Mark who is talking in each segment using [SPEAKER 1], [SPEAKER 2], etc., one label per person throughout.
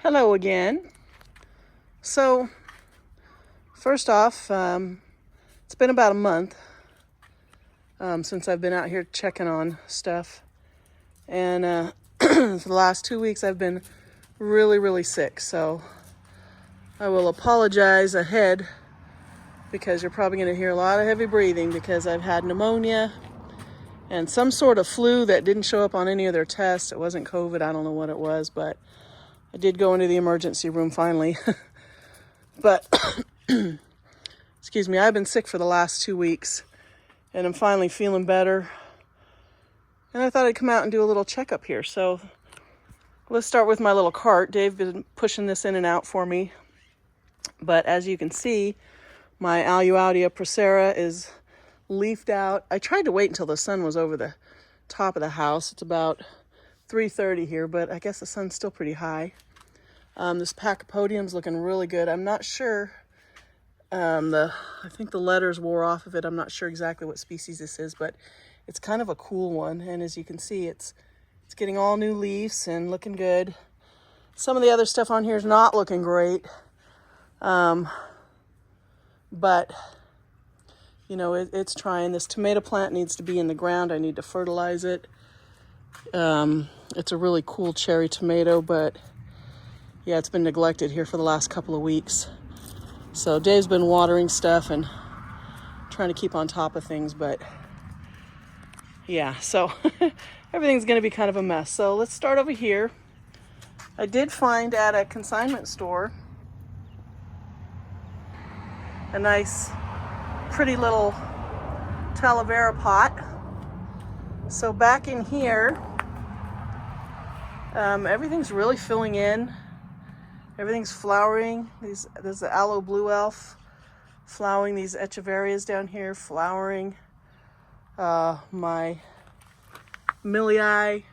[SPEAKER 1] Hello again. So, first off, it's been about a month since I've been out here checking on stuff. And for the last 2 weeks, I've been really sick. So, I will apologize ahead because you're probably going to hear a lot of heavy breathing because I've had pneumonia and some sort of flu that didn't show up on any of their tests. It wasn't COVID. I don't know what it was, but I did go into the emergency room finally. But, excuse me, I've been sick for the last 2 weeks and I'm finally feeling better. And I thought I'd come out and do a little checkup here. So let's start with my little cart. Dave's been pushing this in and out for me. But as you can see, my Aeonia procera is leafed out. I tried to wait until the sun was over the top of the house. It's about 3:30 here, but I guess the sun's still pretty high. This Aeoniums looking really good. I'm not sure. I think the letters wore off of it. I'm not sure exactly what species this is, but it's kind of a cool one. And as you can see, it's getting all new leaves and looking good. Some of the other stuff on here is not looking great. But you know, it's trying. This tomato plant needs to be in the ground. I need to fertilize it. It's a really cool cherry tomato, but yeah, it's been neglected here for the last couple of weeks. So Dave's been watering stuff and trying to keep on top of things, but yeah, so everything's going to be kind of a mess. So let's start over here. I did find at a consignment store a nice, pretty little aloe vera pot. So back in here, everything's really filling in. Everything's flowering. There's the aloe blue elf flowering. These echeverias down here flowering. My millii,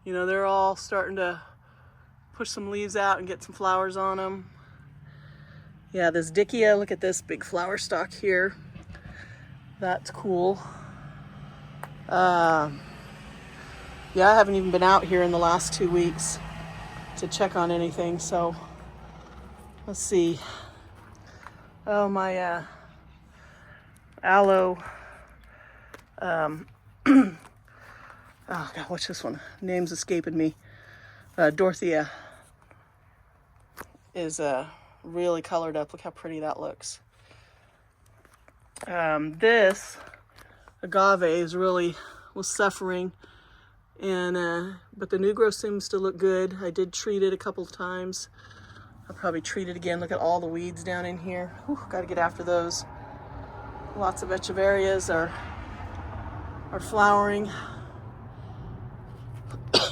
[SPEAKER 1] you know, they're all starting to push some leaves out and get some flowers on them. Yeah, this dickia, look at this big flower stalk here. That's cool. Yeah, I haven't even been out here in the last 2 weeks to check on anything, so let's see. Oh, my aloe, oh god, what's this one? Name's escaping me. Dorothea is really colored up. Look how pretty that looks. This agave was suffering, and but the new growth seems to look good. I did treat it a couple of times. I'll probably treat it again. Look at all the weeds down in here. Got to get after those. Lots of echeverias are flowering.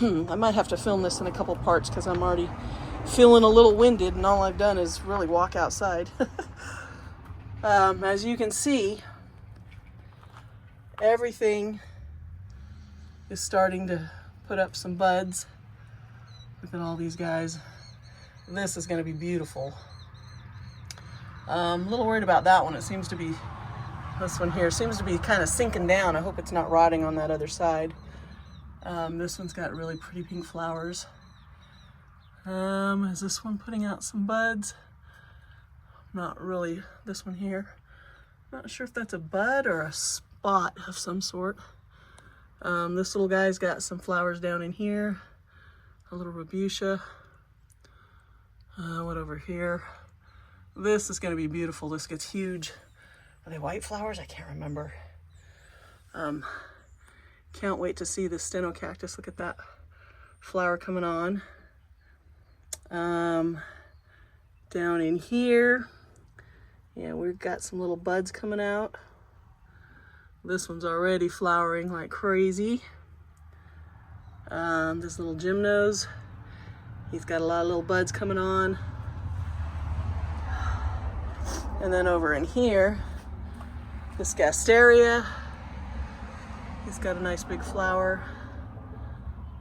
[SPEAKER 1] I might have to film this in a couple parts because I'm already feeling a little winded, and all I've done is really walk outside. As you can see, everything is starting to put up some buds. Look at all these guys. This is going to be beautiful. I'm a little worried about that one. It seems to be, this one here seems to be kind of sinking down. I hope it's not rotting on that other side. This one's got really pretty pink flowers. Is this one putting out some buds? Not really. This one here. Not sure if that's a bud or a spot of some sort. This little guy's got some flowers down in here. A little rubutia. What over here? This is going to be beautiful. This gets huge. Are they white flowers? I can't remember. Can't wait to see the cactus. Look at that flower coming on. Down in here, yeah, we've got some little buds coming out. This one's already flowering like crazy. This little gymnos, he's got a lot of little buds coming on. And then over in here, this gasteria, he's got a nice big flower.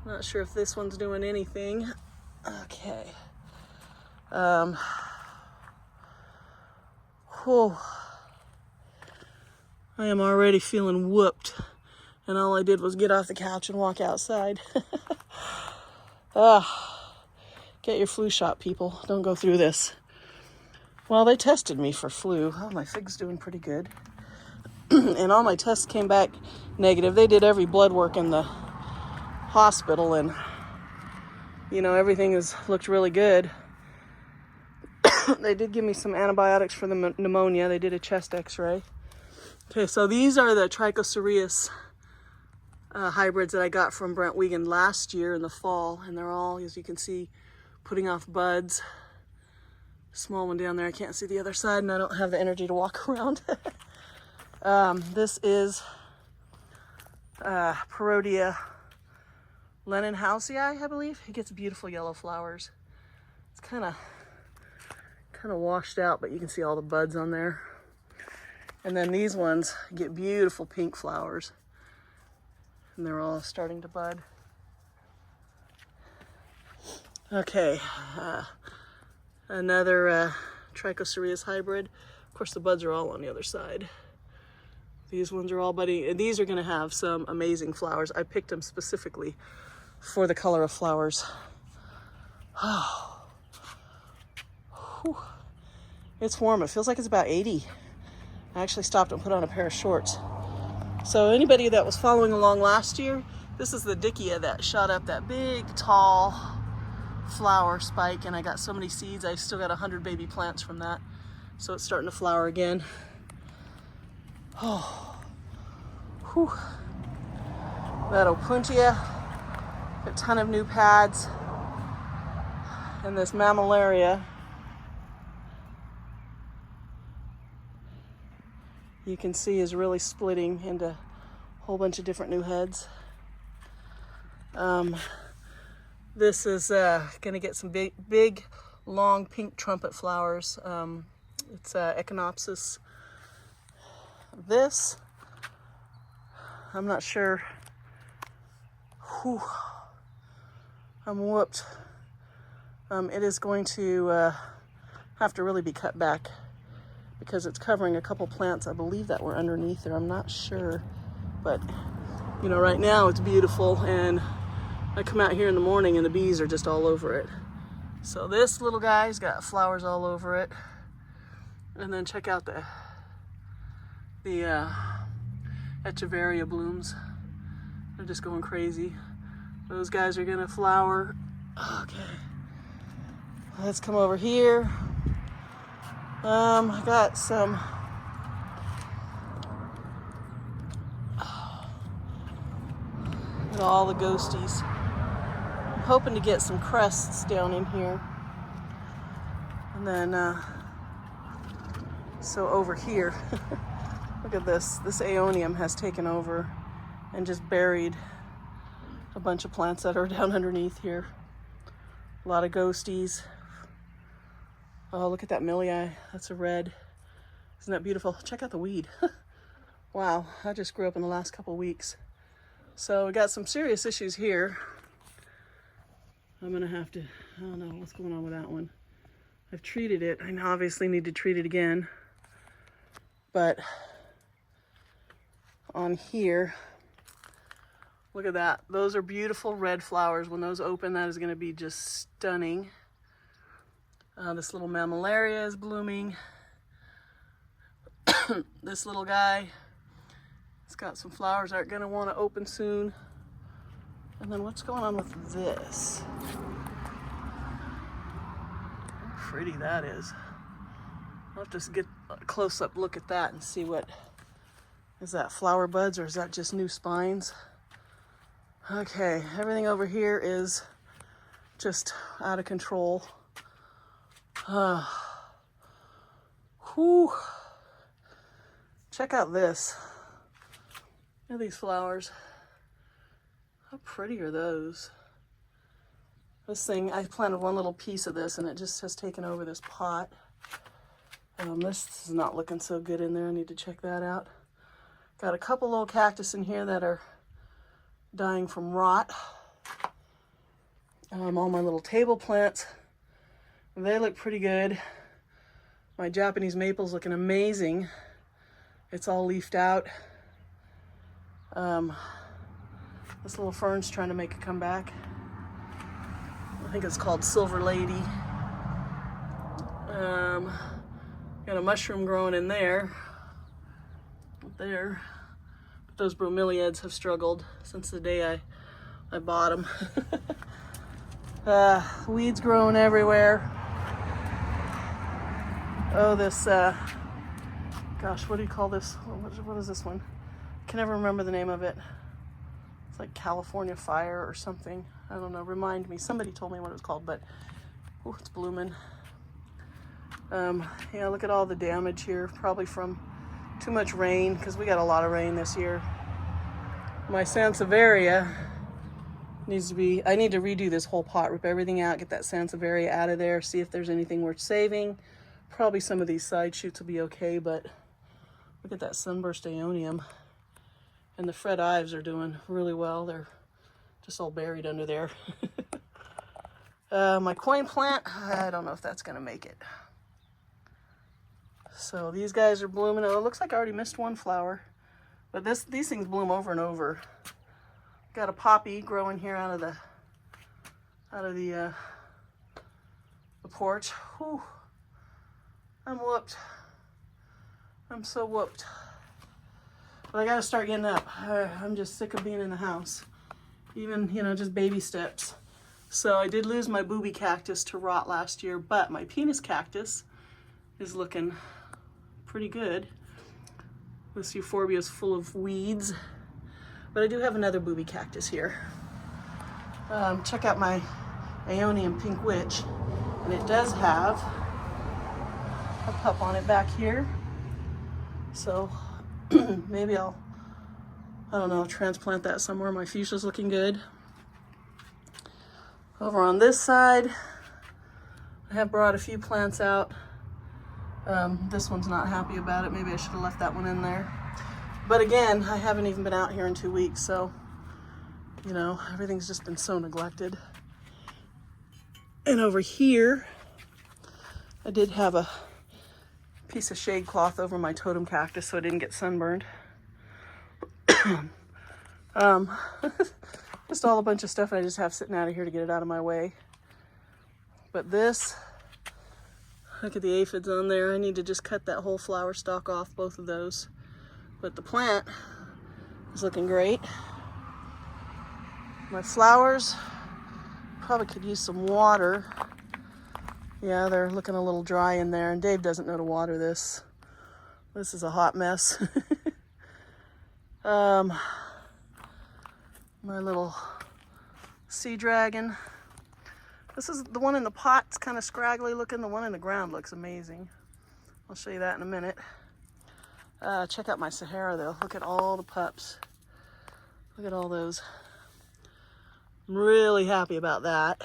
[SPEAKER 1] Not sure if this one's doing anything. Okay. I am already feeling whooped, and all I did was get off the couch and walk outside. Get your flu shot, people. Don't go through this. Well, they tested me for flu. Oh, my fig's doing pretty good. And all my tests came back negative. They did every blood work in the hospital, and everything looked really good. They did give me some antibiotics for the pneumonia. They did a chest x-ray. Okay, so these are the Trichocereus hybrids that I got from Brent Wiegand last year in the fall, and they're all, as you can see, putting off buds. Small one down there, I can't see the other side, and I don't have the energy to walk around. This is Parodia Lenenhausii, I believe. It gets beautiful yellow flowers. It's kind of washed out, but you can see all the buds on there. And then these ones get beautiful pink flowers, and they're all starting to bud. Okay, another Trichocereus hybrid. Of course, the buds are all on the other side. These ones are all budding, and these are going to have some amazing flowers. I picked them specifically for the color of flowers. Oh, whew. It's warm. It feels like it's about 80. I actually stopped and put on a pair of shorts. So anybody that was following along last year, this is the Dickia that shot up that big, tall flower spike, and I got so many seeds. I still got 100 baby plants from that. So it's starting to flower again. Oh, whew. That Opuntia, a ton of new pads. And this Mammillaria, you can see is really splitting into a whole bunch of different new heads. This is going to get some big, long pink trumpet flowers. It's Aeoniums. This, I'm not sure. Whew. I'm whooped. It is going to have to really be cut back because it's covering a couple plants, I believe, that were underneath there. I'm not sure, but right now it's beautiful, and I come out here in the morning and the bees are just all over it. So this little guy's got flowers all over it. And then check out the Echeveria blooms. They're just going crazy. Those guys are gonna flower. Okay, let's come over here. I got some all the ghosties. I'm hoping to get some crests down in here. And then so over here, look at this. This Aeonium has taken over and just buried a bunch of plants that are down underneath here. A lot of ghosties. Oh, look at that milii. That's a red. Isn't that beautiful? Check out the weed. Wow, I just grew up in the last couple weeks. So we got some serious issues here. I'm gonna have to, I don't know what's going on with that one. I've treated it. I obviously need to treat it again. But on here, look at that. Those are beautiful red flowers. When those open, that is going to be just stunning. This little Mammillaria is blooming. This little guy, it's got some flowers that are going to want to open soon. And then what's going on with this? How pretty that is. I'll have to get a close-up look at that and see what, is that flower buds or is that just new spines? Okay, everything over here is just out of control. Whew. Check out this. Look at these flowers. How pretty are those? This thing, I planted one little piece of this and it just has taken over this pot. This is not looking so good in there. I need to check that out. Got a couple little cactus in here that are dying from rot. All my little table plants, they look pretty good. My Japanese maple's looking amazing. It's all leafed out. This little fern's trying to make a comeback. think it's called Silver Lady. Got a mushroom growing in there. Up there. But those bromeliads have struggled since the day I bought them. Weeds growing everywhere. Oh, this, gosh, what do you call this? What is this one? I can never remember the name of it. It's like California Fire or something. I don't know, remind me. Somebody told me what it was called, but oh, it's blooming. Yeah, look at all the damage here, probably from too much rain, because we got a lot of rain this year. My Sansevieria needs to be, I need to redo this whole pot, rip everything out, get that Sansevieria out of there, see if there's anything worth saving. Probably some of these side shoots will be okay, but look at that sunburst Aeonium. And the Fred Ives are doing really well. They're just all buried under there. My coin plant, I don't know if that's gonna make it. So these guys are blooming. Oh, it looks like I already missed one flower, but these things bloom over and over. Got a poppy growing here out of the porch. Whew. I'm whooped. I'm so whooped. But I gotta start getting up. I'm just sick of being in the house. Even, you know, just baby steps. So I did lose my booby cactus to rot last year, but my penis cactus is looking pretty good. This euphorbia is full of weeds. But I do have another booby cactus here. Check out my Aeonium Pink Witch. And it does have a pup on it back here. So maybe I don't know, transplant that somewhere. My fuchsia's looking good. Over on this side, I have brought a few plants out. This one's not happy about it. Maybe I should have left that one in there. But again, I haven't even been out here in 2 weeks, so, you know, everything's just been so neglected. And over here, I did have a piece of shade cloth over my totem cactus so it didn't get sunburned. Just all a bunch of stuff I just have sitting out of here to get it out of my way. But this, look at the aphids on there. I need to just cut that whole flower stalk off, both of those. But the plant is looking great. My flowers probably could use some water. Yeah, they're looking a little dry in there, and Dave doesn't know to water this. This is a hot mess. My little sea dragon. This is the one in the pot. It's kind of scraggly looking. The one in the ground looks amazing. I'll show you that in a minute. Check out my Sahara though. Look at all the pups. Look at all those. I'm really happy about that.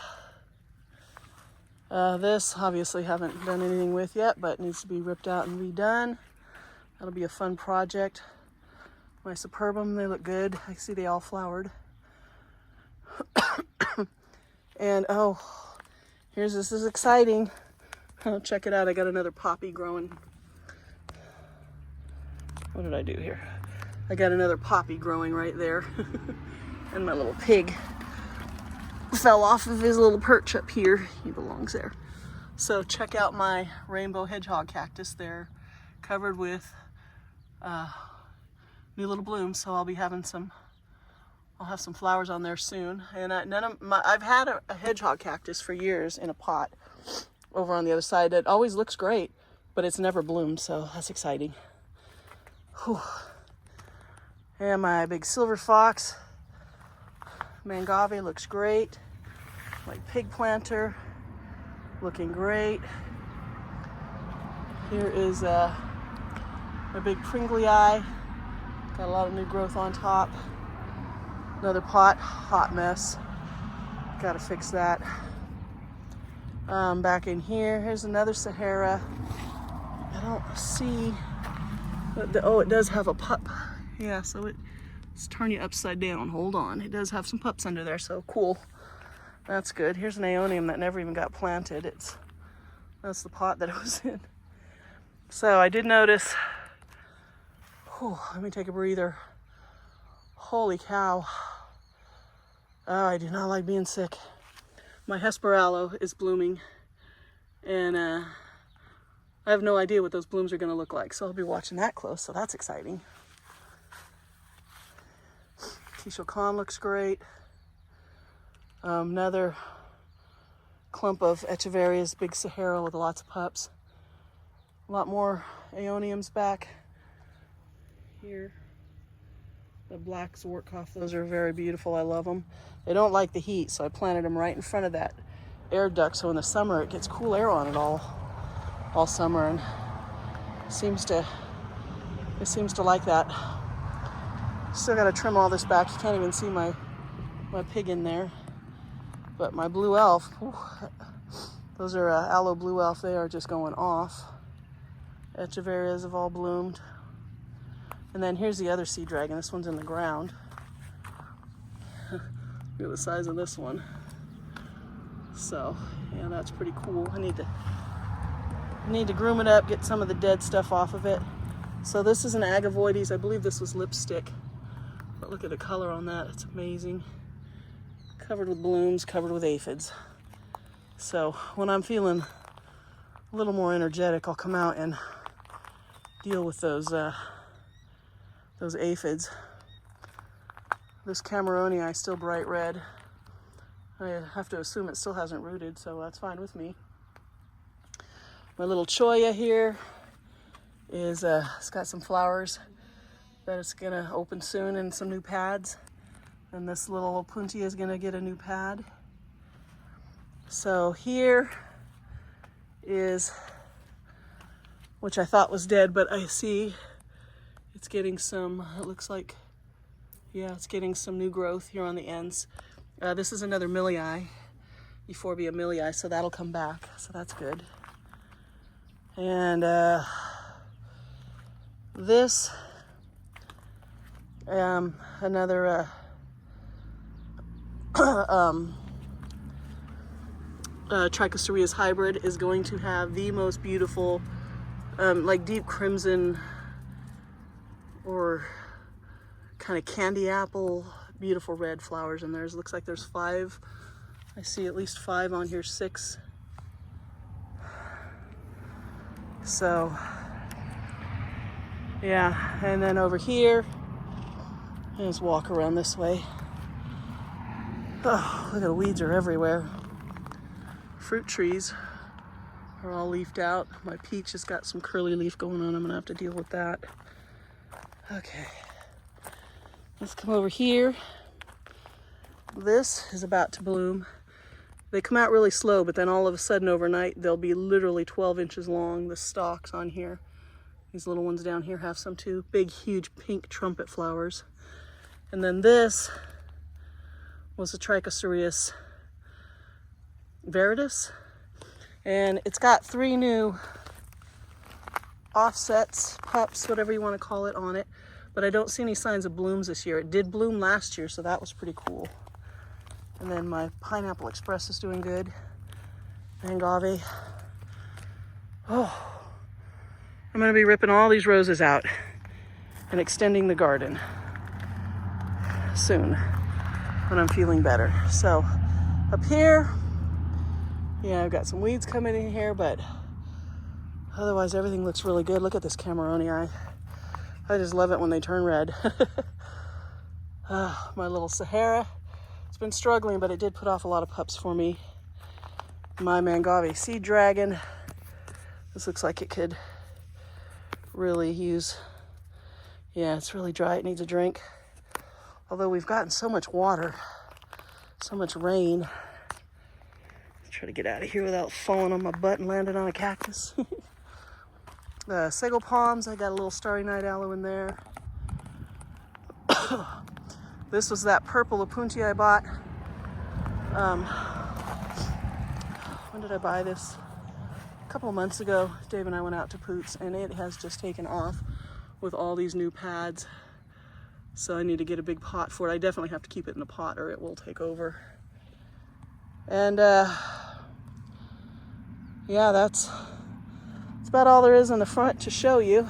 [SPEAKER 1] This obviously haven't done anything with yet, but needs to be ripped out and redone. That'll be a fun project. My Superbum, they look good. I see they all flowered. And oh, this is exciting. Oh, check it out. I got another poppy growing. What did I do here? I got another poppy growing right there. And my little pig fell off of his little perch up here. He belongs there. So check out my rainbow hedgehog cactus. They're covered with new little blooms, so I'll be having I'll have some flowers on there soon. And I've had a hedgehog cactus for years in a pot over on the other side. It always looks great, but it's never bloomed, so that's exciting. Whew. And my big silver fox mangave looks great. My pig planter looking great. Here is my big Pringlei. Got a lot of new growth on top. Another pot, hot mess. Gotta fix that. Back in here, here's another Sahara. I don't see, oh, it does have a pup. Yeah, so it's turn you upside down. Hold on, it does have some pups under there, so cool. That's good. Here's an Aeonium that never even got planted. That's the pot that it was in. So I did notice, let me take a breather. Holy cow. Oh, I do not like being sick. my aloe is blooming, and I have no idea what those blooms are going to look like, so I'll be watching that close, so that's exciting. Tishokan looks great. Another clump of Echeverias, big Sahara with lots of pups. A lot more Aeoniums back here. The black Zwartkoff, those are very beautiful. I love them. They don't like the heat, so I planted them right in front of that air duct, so in the summer it gets cool air on it all summer, and it seems to like that. Still got to trim all this back. You can't even see my pig in there. But my blue elf, whew, those are aloe blue elf. They are just going off. Echeverias have all bloomed. And then here's the other sea dragon. This one's in the ground. Look at the size of this one. So, yeah, that's pretty cool. I need to groom it up, get some of the dead stuff off of it. So this is an Agavoides. I believe this was lipstick. But look at the color on that. It's amazing. Covered with blooms, covered with aphids. So when I'm feeling a little more energetic, I'll come out and deal with those aphids. This Cameronii is still bright red. I have to assume it still hasn't rooted, so that's fine with me. My little Choya here is it's got some flowers that it's gonna open soon and some new pads. And this little Puntia is gonna get a new pad. So here is, which I thought was dead, but I see it's getting some, it looks like, yeah, it's getting some new growth here on the ends. This is another millii, Euphorbia millii, so that'll come back, so that's good. And this, another Trichosterias hybrid is going to have the most beautiful, like deep crimson or kind of candy apple, beautiful red flowers in there. It looks like there's 5. I see at least 5 on here, 6. So, yeah, and then over here, let's walk around this way. Oh, look at the weeds are everywhere. Fruit trees are all leafed out. My peach has got some curly leaf going on. I'm gonna have to deal with that. Okay, let's come over here. This is about to bloom. They come out really slow, but then all of a sudden overnight, they'll be literally 12 inches long, the stalks on here. These little ones down here have some too. Big, huge pink trumpet flowers. And then this was a Trichosterias viridis. And it's got 3 new offsets, pups, whatever you want to call it, on it. But I don't see any signs of blooms this year. It did bloom last year, so that was pretty cool. And then my Pineapple Express is doing good. Agave. Oh, I'm gonna be ripping all these roses out and extending the garden soon when I'm feeling better. So up here, yeah, I've got some weeds coming in here, but otherwise everything looks really good. Look at this Cameronii. I just love it when they turn red. My little Sahara. It's been struggling, but it did put off a lot of pups for me. My Mangave Sea Dragon. This looks like it could really use, yeah, it's really dry. It needs a drink. Although we've gotten so much water, so much rain. Let's try to get out of here without falling on my butt and landing on a cactus. Sago palms, I got a little Starry Night Aloe in there. This was that purple Opuntia I bought. When did I buy this? A couple of months ago. Dave and I went out to Poots, and it has just taken off with all these new pads. So I need to get a big pot for it. I definitely have to keep it in a pot or it will take over. And yeah, that's about all there is in the front to show you.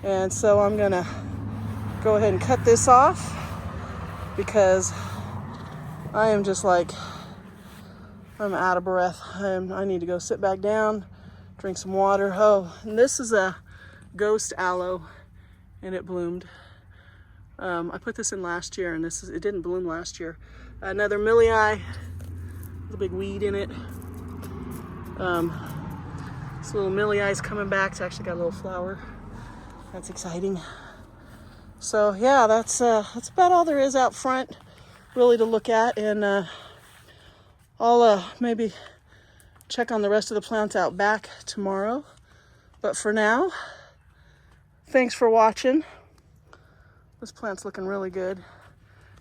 [SPEAKER 1] And so I'm gonna go ahead and cut this off because I am just like I'm out of breath. I need to go sit back down, drink some water. Oh, and this is a ghost aloe, and it bloomed. I put this in last year, and it didn't bloom last year. Another millii, a big weed in it. This little millii is coming back. It's actually got a little flower. That's exciting. So yeah, that's about all there is out front, really, to look at, and I'll maybe check on the rest of the plants out back tomorrow. But for now, thanks for watching. This plant's looking really good.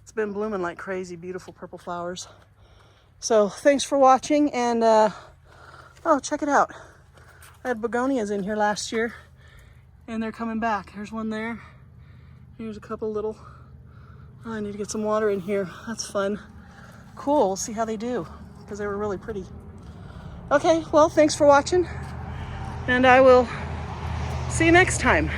[SPEAKER 1] It's been blooming like crazy, beautiful purple flowers. So thanks for watching, and oh, check it out. I had begonias in here last year, and they're coming back. Here's one there. Here's a couple little. Oh, I need to get some water in here. That's fun. Cool, we'll see how they do, because they were really pretty. Okay, well, thanks for watching, and I will see you next time.